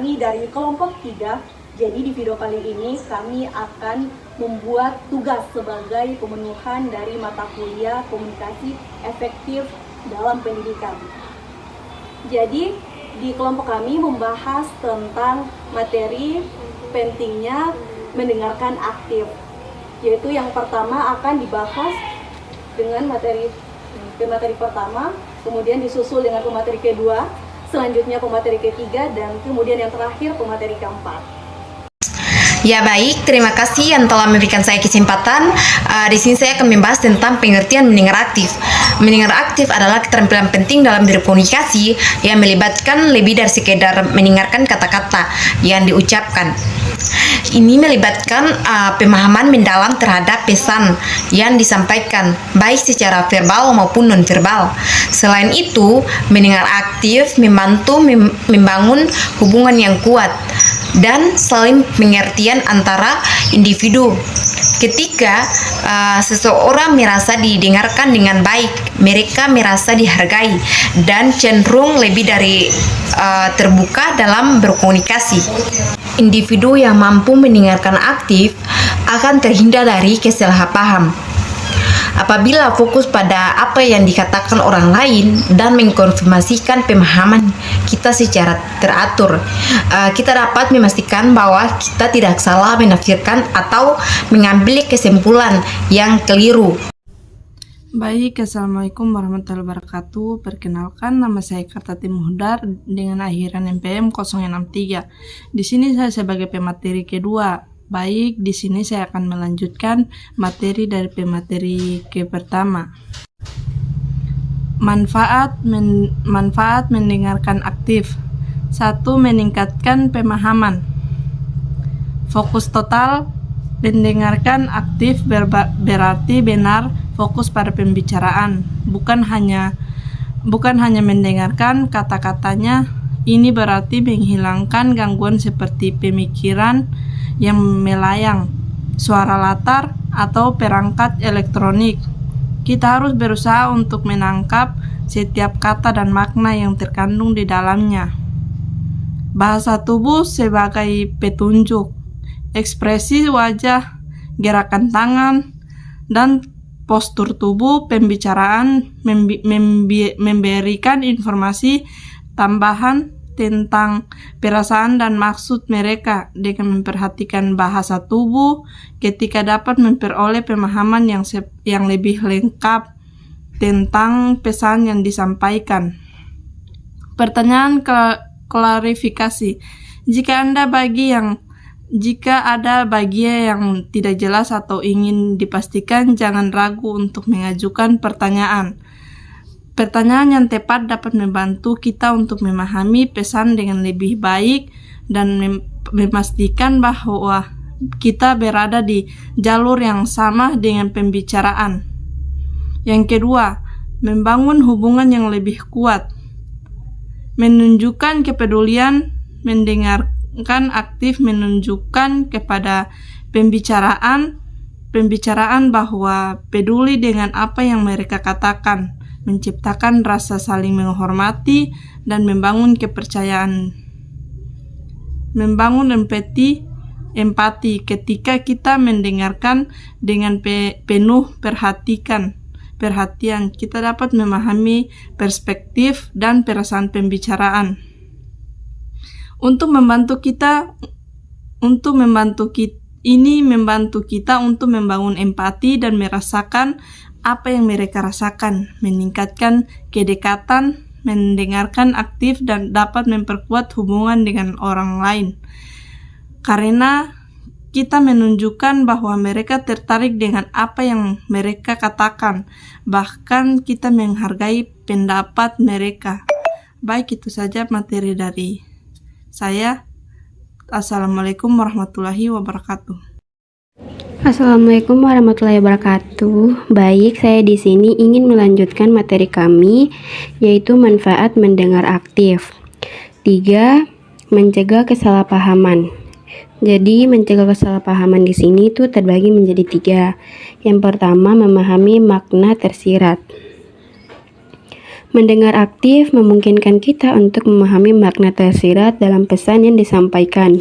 kami dari kelompok 3. Jadi di video kali ini kami akan membuat tugas sebagai pemenuhan dari mata kuliah komunikasi efektif dalam pendidikan. Jadi di kelompok kami membahas tentang materi pentingnya mendengarkan aktif. Yaitu yang pertama akan dibahas dengan materi pertama, kemudian disusul dengan pemateri kedua, selanjutnya pemateri ketiga, dan kemudian yang terakhir pemateri keempat. Ya baik, terima kasih yang telah memberikan saya kesempatan. Di sini saya akan membahas tentang pengertian mendengar aktif. Mendengar aktif adalah keterampilan penting dalam berkomunikasi yang melibatkan lebih dari sekedar mendengarkan kata-kata yang diucapkan. Ini melibatkan pemahaman mendalam terhadap pesan yang disampaikan, baik secara verbal maupun non-verbal. Selain itu, mendengar aktif membantu membangun hubungan yang kuat dan saling pengertian antara individu. Ketika seseorang merasa didengarkan dengan baik, mereka merasa dihargai dan cenderung lebih dari terbuka dalam berkomunikasi. Individu yang mampu mendengarkan aktif akan terhindar dari kesalahpaham. Apabila fokus pada apa yang dikatakan orang lain dan mengkonfirmasikan pemahaman kita secara teratur, kita dapat memastikan bahwa kita tidak salah menafsirkan atau mengambil kesimpulan yang keliru. Baik, Assalamualaikum warahmatullahi wabarakatuh. Perkenalkan, nama saya Kartati Muhdar dengan akhiran NPM 063. Di sini saya sebagai pemateri kedua. Baik, di sini saya akan melanjutkan materi dari pemateri ke pertama. Manfaat mendengarkan aktif. 1. Meningkatkan pemahaman. Fokus total. Mendengarkan aktif berarti benar fokus pada pembicaraan, bukan hanya mendengarkan kata-katanya. Ini berarti menghilangkan gangguan seperti pemikiran yang melayang, suara latar, atau perangkat elektronik. Kita harus berusaha untuk menangkap setiap kata dan makna yang terkandung di dalamnya. Bahasa tubuh sebagai petunjuk, ekspresi wajah, gerakan tangan, dan postur tubuh pembicaraan memberikan informasi tambahan tentang perasaan dan maksud mereka. Dengan memperhatikan bahasa tubuh, ketika dapat memperoleh pemahaman yang lebih lengkap tentang pesan yang disampaikan. Pertanyaan klarifikasi. Jika ada bagian yang tidak jelas atau ingin dipastikan, jangan ragu untuk mengajukan pertanyaan. Pertanyaan yang tepat dapat membantu kita untuk memahami pesan dengan lebih baik dan memastikan bahwa kita berada di jalur yang sama dengan pembicaraan. Yang kedua, membangun hubungan yang lebih kuat. Menunjukkan kepedulian, mendengarkan aktif menunjukkan kepada pembicaraan bahwa peduli dengan apa yang mereka katakan, menciptakan rasa saling menghormati dan membangun kepercayaan. Membangun empati ketika kita mendengarkan dengan penuh perhatian, kita dapat memahami perspektif dan perasaan pembicaraan. Untuk membantu kita untuk membangun empati dan merasakan apa yang mereka rasakan, meningkatkan kedekatan, mendengarkan aktif, dan dapat memperkuat hubungan dengan orang lain. Karena kita menunjukkan bahwa mereka tertarik dengan apa yang mereka katakan, bahkan kita menghargai pendapat mereka. Baik, itu saja materi dari saya. Assalamualaikum warahmatullahi wabarakatuh. Assalamualaikum warahmatullahi wabarakatuh. Baik, saya di sini ingin melanjutkan materi kami, yaitu manfaat mendengar aktif. 3. Mencegah kesalahpahaman. Jadi, mencegah kesalahpahaman di sini tuh terbagi menjadi 3. Yang pertama, memahami makna tersirat. Mendengar aktif memungkinkan kita untuk memahami makna tersirat dalam pesan yang disampaikan.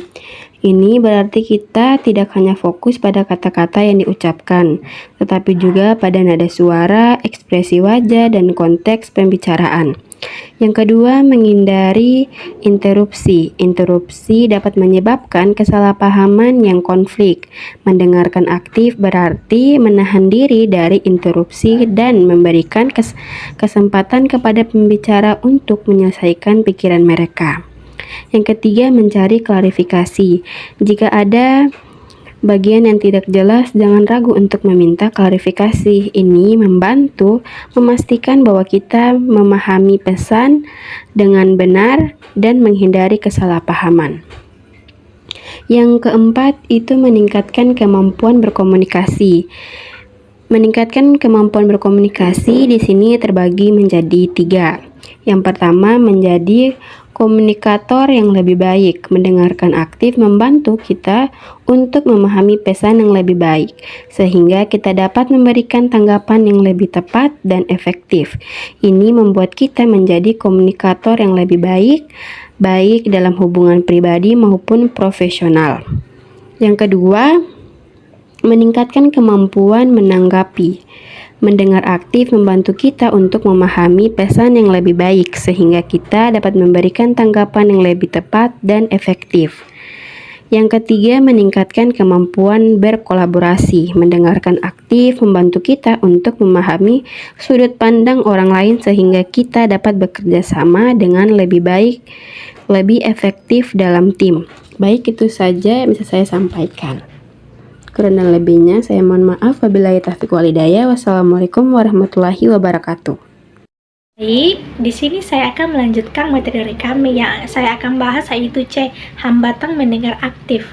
Ini berarti kita tidak hanya fokus pada kata-kata yang diucapkan, tetapi juga pada nada suara, ekspresi wajah, dan konteks pembicaraan. Yang kedua, menghindari interupsi. Interupsi dapat menyebabkan kesalahpahaman yang konflik. Mendengarkan aktif berarti menahan diri dari interupsi dan memberikan kesempatan kepada pembicara untuk menyelesaikan pikiran mereka. Yang ketiga, mencari klarifikasi. Jika ada bagian yang tidak jelas, jangan ragu untuk meminta klarifikasi. Ini membantu memastikan bahwa kita memahami pesan dengan benar dan menghindari kesalahpahaman. Yang keempat itu meningkatkan kemampuan berkomunikasi. Meningkatkan kemampuan berkomunikasi di sini terbagi menjadi 3. Yang pertama, menjadi komunikator yang lebih baik. Mendengarkan aktif membantu kita untuk memahami pesan yang lebih baik, sehingga kita dapat memberikan tanggapan yang lebih tepat dan efektif. Ini membuat kita menjadi komunikator yang lebih baik, baik dalam hubungan pribadi maupun profesional. Yang kedua, meningkatkan kemampuan menanggapi. Mendengar aktif membantu kita untuk memahami pesan yang lebih baik, sehingga kita dapat memberikan tanggapan yang lebih tepat dan efektif. Yang ketiga, meningkatkan kemampuan berkolaborasi. Mendengarkan aktif membantu kita untuk memahami sudut pandang orang lain, sehingga kita dapat bekerja sama dengan lebih baik, lebih efektif dalam tim. Baik, itu saja yang bisa saya sampaikan. Kurang dan lebihnya saya mohon maaf. Wabillahi taufiq wal hidayah. Wassalamualaikum warahmatullahi wabarakatuh. Baik, di sini saya akan melanjutkan materi kami yang saya akan bahas, yaitu C, hambatan mendengar aktif.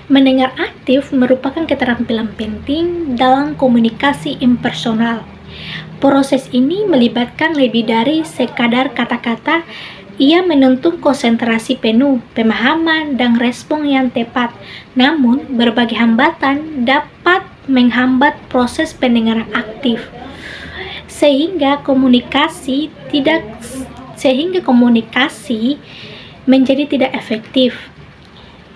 Mendengar aktif merupakan keterampilan penting dalam komunikasi impersonal. Proses ini melibatkan lebih dari sekadar kata-kata. Ia menuntut konsentrasi penuh, pemahaman, dan respon yang tepat. Namun, berbagai hambatan dapat menghambat proses pendengaran aktif, sehingga komunikasi menjadi tidak efektif.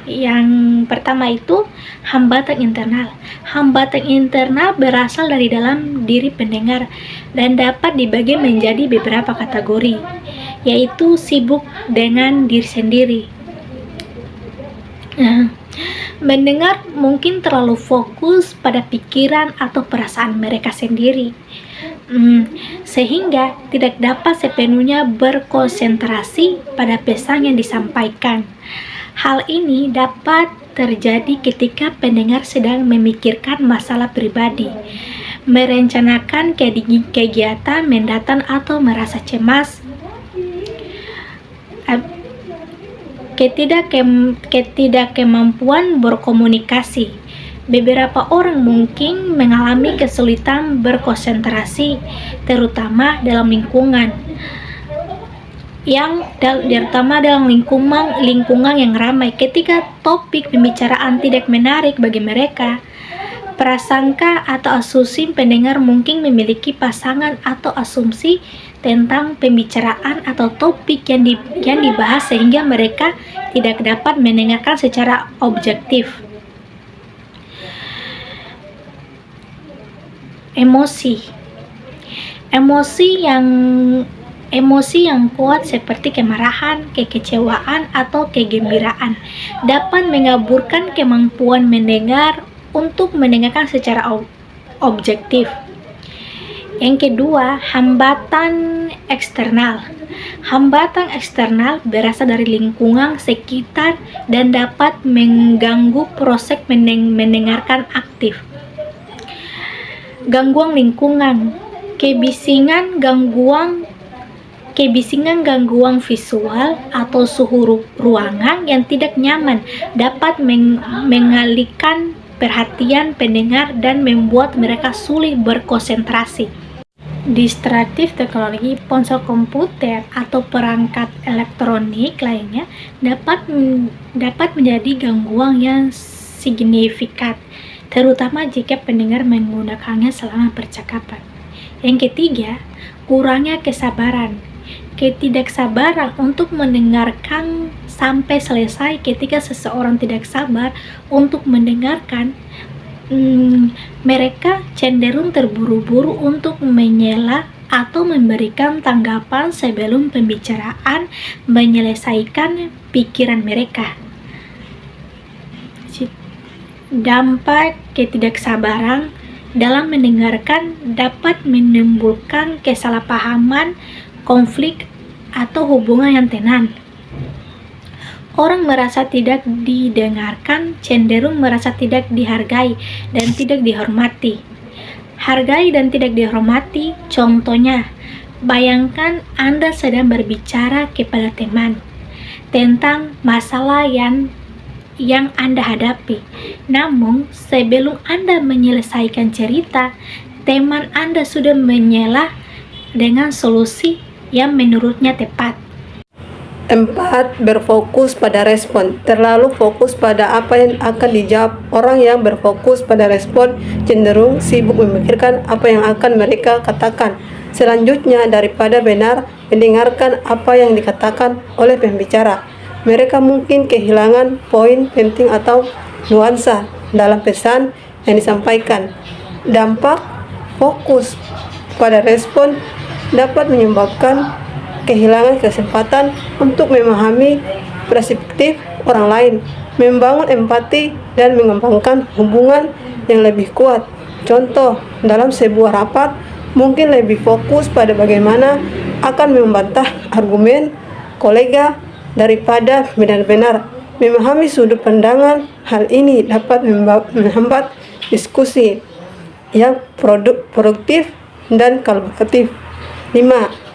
Yang pertama itu hambatan internal. Hambatan internal berasal dari dalam diri pendengar dan dapat dibagi menjadi beberapa kategori, yaitu sibuk dengan diri sendiri. Mendengar mungkin terlalu fokus pada pikiran atau perasaan mereka sendiri, sehingga tidak dapat sepenuhnya berkonsentrasi pada pesan yang disampaikan. Hal ini dapat terjadi ketika pendengar sedang memikirkan masalah pribadi, merencanakan kegiatan mendatang, atau merasa cemas. Ketidakkemampuan berkomunikasi. Beberapa orang mungkin mengalami kesulitan berkonsentrasi, terutama dalam lingkungan yang ramai. Ketika topik pembicaraan tidak menarik bagi mereka, prasangka atau asumsi pendengar mungkin memiliki pasangan atau asumsi tentang pembicaraan atau topik yang dibahas, sehingga mereka tidak dapat mendengarkan secara objektif. Emosi yang kuat seperti kemarahan, kekecewaan, atau kegembiraan dapat mengaburkan kemampuan mendengar untuk mendengarkan secara objektif. Yang kedua, hambatan eksternal. Hambatan eksternal berasal dari lingkungan sekitar dan dapat mengganggu proses mendengarkan aktif. Gangguan lingkungan, kebisingan, gangguan visual, atau suhu ruangan yang tidak nyaman dapat mengalihkan perhatian pendengar dan membuat mereka sulit berkonsentrasi. Distraktif teknologi, ponsel komputer, atau perangkat elektronik lainnya dapat menjadi gangguan yang signifikan, terutama jika pendengar menggunakannya selama percakapan. Yang ketiga, kurangnya kesabaran. Ketidaksabaran untuk mendengarkan sampai selesai. Ketika seseorang tidak sabar untuk mendengarkan, mereka cenderung terburu-buru untuk menyela atau memberikan tanggapan sebelum pembicaraan menyelesaikan pikiran mereka. Dampak ketidaksabaran dalam mendengarkan dapat menimbulkan kesalahpahaman, konflik, atau hubungan yang tenang. Orang merasa tidak didengarkan, cenderung merasa tidak dihargai dan tidak dihormati. Hargai dan tidak dihormati, contohnya, bayangkan Anda sedang berbicara kepada teman tentang masalah yang Anda hadapi. Namun, sebelum Anda menyelesaikan cerita, teman Anda sudah menyela dengan solusi yang menurutnya tepat. 4. Berfokus pada respon. Terlalu fokus pada apa yang akan dijawab. Orang yang berfokus pada respon cenderung sibuk memikirkan apa yang akan mereka katakan selanjutnya daripada benar mendengarkan apa yang dikatakan oleh pembicara. Mereka mungkin kehilangan poin penting atau nuansa dalam pesan yang disampaikan. Dampak fokus pada respon dapat menyebabkan kehilangan kesempatan untuk memahami perspektif orang lain, membangun empati, dan mengembangkan hubungan yang lebih kuat. Contoh, dalam sebuah rapat, mungkin lebih fokus pada bagaimana akan membantah argumen kolega daripada benar-benar memahami sudut pandangan. Hal ini dapat menghambat diskusi yang produktif dan kolaboratif. 5.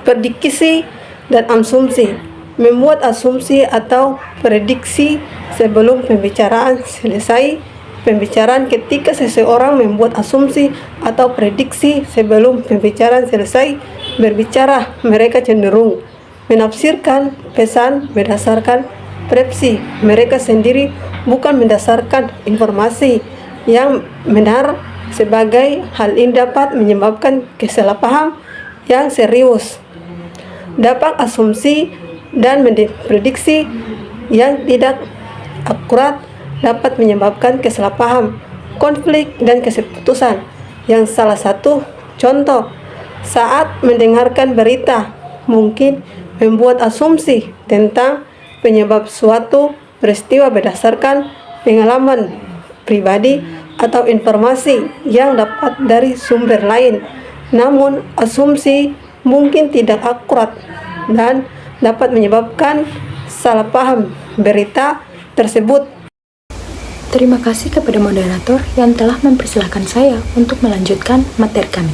Prediksi dan asumsi. Membuat asumsi atau prediksi sebelum pembicaraan selesai. Pembicaraan ketika seseorang membuat asumsi atau prediksi sebelum pembicaraan selesai berbicara, mereka cenderung menafsirkan pesan berdasarkan persepsi mereka sendiri, bukan berdasarkan informasi yang benar. Sebagai hal ini dapat menyebabkan kesalahpaham yang serius. Dampak asumsi dan prediksi yang tidak akurat dapat menyebabkan kesalahpaham, konflik, dan keputusan. Yang salah satu contoh, saat mendengarkan berita, mungkin membuat asumsi tentang penyebab suatu peristiwa berdasarkan pengalaman pribadi atau informasi yang dapat dari sumber lain. Namun, asumsi mungkin tidak akurat dan dapat menyebabkan salah paham berita tersebut. Terima kasih kepada moderator yang telah mempersilahkan saya untuk melanjutkan materi kami.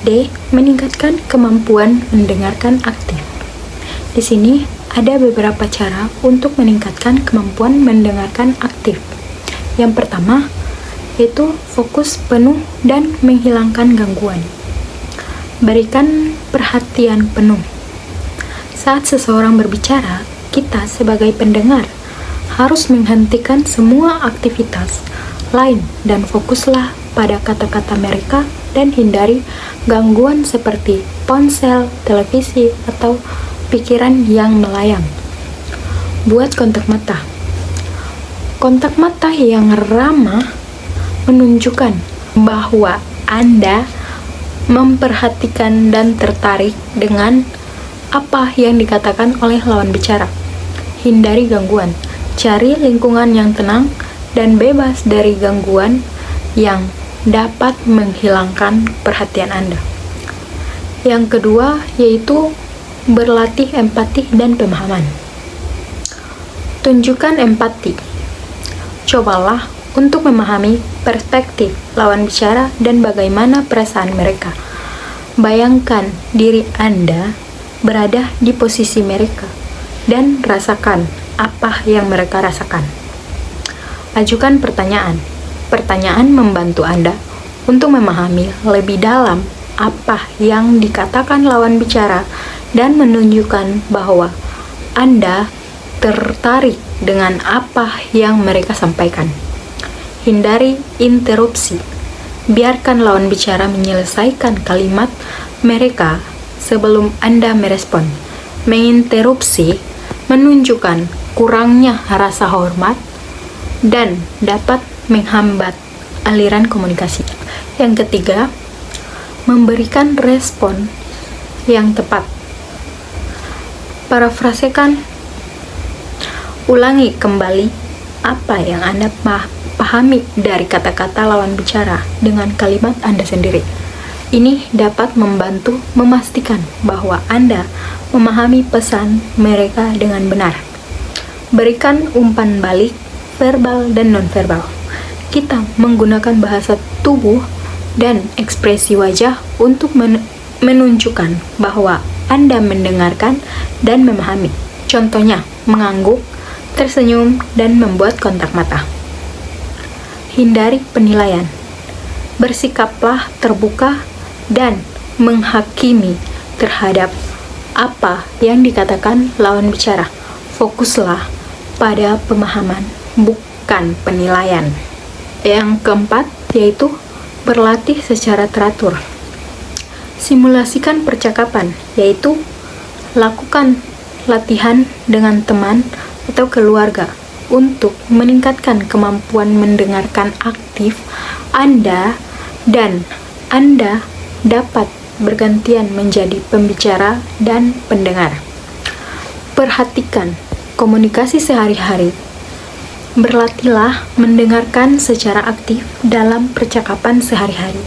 D. Meningkatkan kemampuan mendengarkan aktif. Di sini ada beberapa cara untuk meningkatkan kemampuan mendengarkan aktif. Yang pertama, yaitu fokus penuh dan menghilangkan gangguan. Berikan perhatian penuh. Saat seseorang berbicara, kita sebagai pendengar harus menghentikan semua aktivitas lain dan fokuslah pada kata-kata mereka dan hindari gangguan seperti ponsel, televisi, atau pikiran yang melayang. Buat kontak mata. Kontak mata yang ramah menunjukkan bahwa Anda memperhatikan dan tertarik dengan apa yang dikatakan oleh lawan bicara. Hindari gangguan. Cari lingkungan yang tenang dan bebas dari gangguan yang dapat menghilangkan perhatian Anda. Yang kedua yaitu berlatih empati dan pemahaman. Tunjukkan empati. Cobalah untuk memahami perspektif lawan bicara dan bagaimana perasaan mereka. Bayangkan diri Anda berada di posisi mereka dan rasakan apa yang mereka rasakan. Ajukan pertanyaan. Pertanyaan membantu Anda untuk memahami lebih dalam apa yang dikatakan lawan bicara dan menunjukkan bahwa Anda tertarik dengan apa yang mereka sampaikan. Hindari interupsi. biarkan lawan bicara menyelesaikan kalimat mereka sebelum Anda merespon. Menginterupsi menunjukkan kurangnya rasa hormat dan dapat menghambat aliran komunikasi. Yang ketiga, memberikan respon yang tepat. Parafrasekan, ulangi kembali apa yang Anda pahami dari kata-kata lawan bicara dengan kalimat Anda sendiri. Ini dapat membantu memastikan bahwa Anda memahami pesan mereka dengan benar. Berikan umpan balik, verbal dan nonverbal. Kita menggunakan bahasa tubuh dan ekspresi wajah untuk menunjukkan bahwa Anda mendengarkan dan memahami. Contohnya, mengangguk, tersenyum, dan membuat kontak mata. Hindari penilaian. Bersikaplah terbuka dan menghakimi terhadap apa yang dikatakan lawan bicara. Fokuslah pada pemahaman, bukan penilaian. Yang keempat, yaitu berlatih secara teratur. Simulasikan percakapan, yaitu lakukan latihan dengan teman atau keluarga untuk meningkatkan kemampuan mendengarkan aktif Anda, dan Anda dapat bergantian menjadi pembicara dan pendengar. Perhatikan komunikasi sehari-hari. Berlatihlah mendengarkan secara aktif dalam percakapan sehari-hari,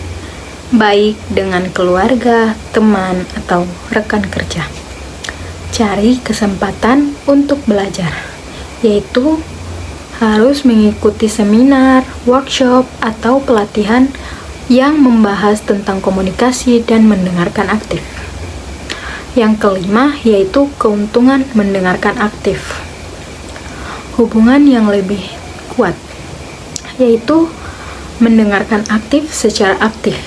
baik dengan keluarga, teman, atau rekan kerja. Cari kesempatan untuk belajar, yaitu harus mengikuti seminar, workshop, atau pelatihan yang membahas tentang komunikasi dan mendengarkan aktif. Yang kelima, yaitu keuntungan mendengarkan aktif. Hubungan yang lebih kuat, yaitu mendengarkan aktif secara aktif,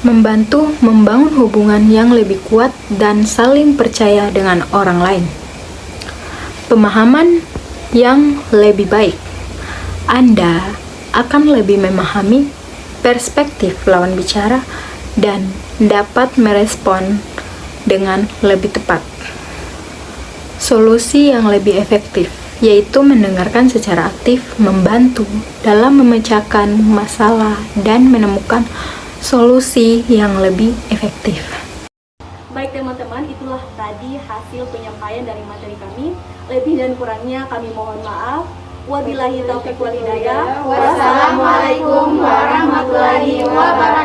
membantu membangun hubungan yang lebih kuat dan saling percaya dengan orang lain. Pemahaman yang lebih baik, Anda akan lebih memahami perspektif lawan bicara dan dapat merespon dengan lebih tepat. Solusi yang lebih efektif, yaitu mendengarkan secara aktif, membantu dalam memecahkan masalah dan menemukan solusi yang lebih efektif. Baik teman-teman, itulah tadi hasil penyampaian dari materi kami. Lebih dan kurangnya kami mohon maaf. Wabillahi taufiq wal hidayah. Wassalamualaikum warahmatullahi wabarakatuh.